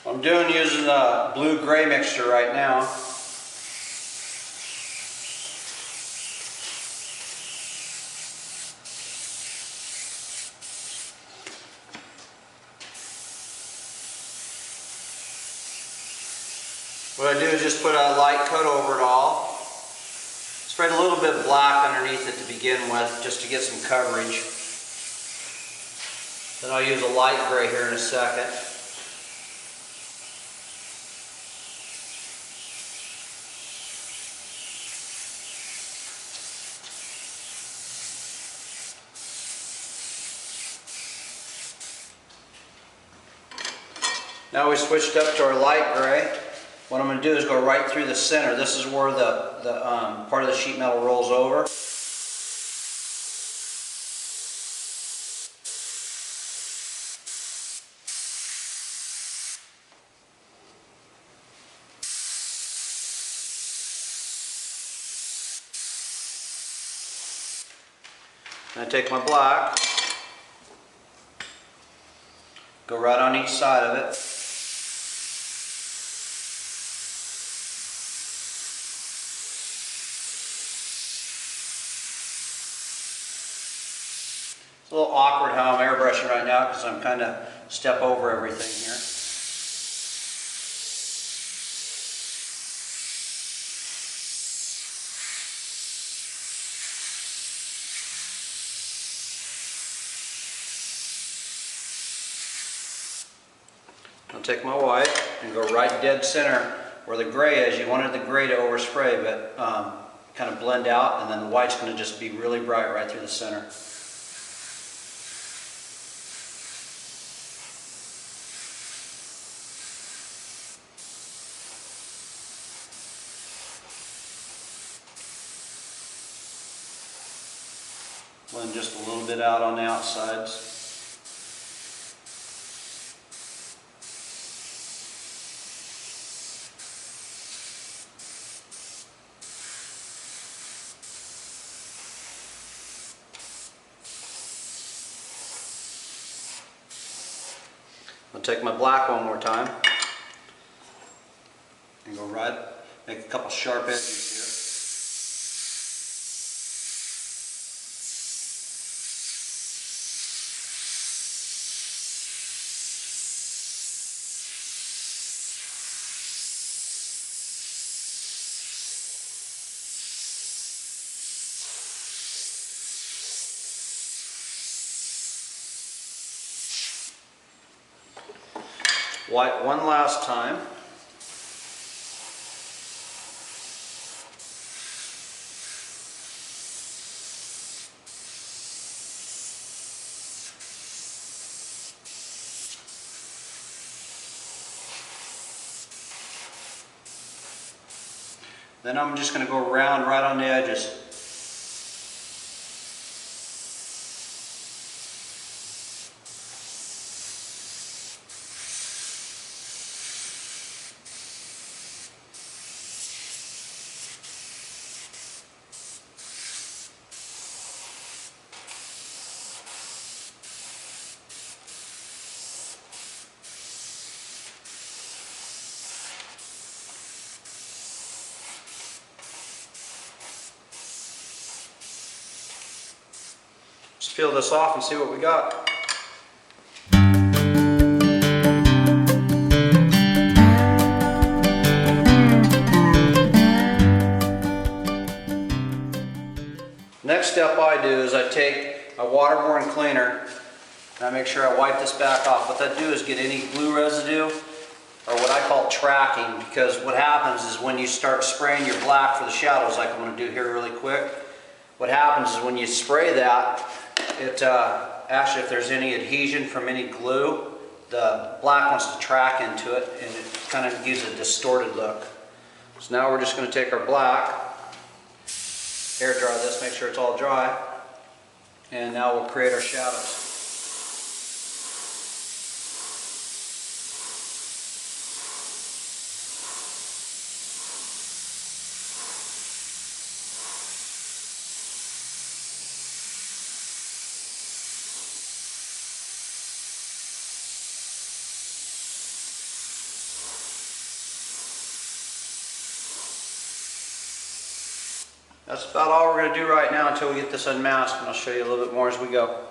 I'm using a blue-gray mixture right now. What I do is just put a light coat over it all. Spread a little bit of black underneath it to begin with, just to get some coverage. Then I'll use a light gray here in a second. Now we switched up to our light gray. What I'm going to do is go right through the center. This is where the part of the sheet metal rolls over. And I take my black, go right on each side of it. It's a little awkward how I'm airbrushing right now because I'm kind of step over everything here. I'll take my white and go right dead center where the gray is. You wanted the gray to overspray, but kind of blend out, and then the white's going to just be really bright right through the center. Blend just a little bit out on the outsides. I'll take my black one more time and go right, make a couple sharp edges here. White one last time. Then I'm just going to go around right on the edges. Just peel this off and see what we got. Next step I do is I take a waterborne cleaner and I make sure I wipe this back off. What that do is get any glue residue, or what I call tracking, because what happens is when you start spraying your black for the shadows, like I'm going to do here really quick, what happens is when you spray that, it actually, if there's any adhesion from any glue, the black wants to track into it and it kind of gives a distorted look. So now we're just going to take our black, air dry this, make sure it's all dry, and now we'll create our shadows. That's about all we're going to do right now until we get this unmasked, and I'll show you a little bit more as we go.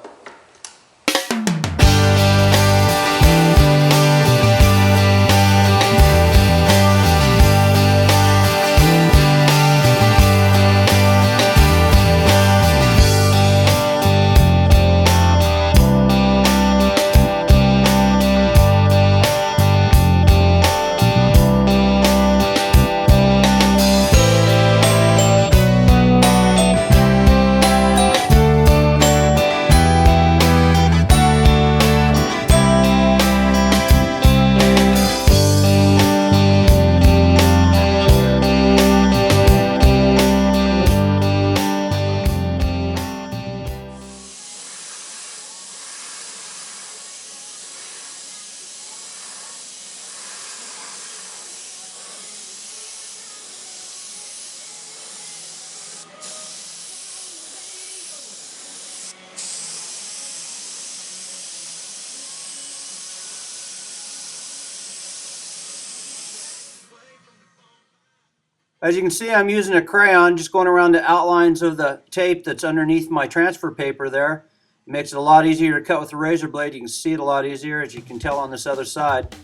As you can see, I'm using a crayon, just going around the outlines of the tape that's underneath my transfer paper there. It makes it a lot easier to cut with a razor blade. You can see it a lot easier, as you can tell on this other side.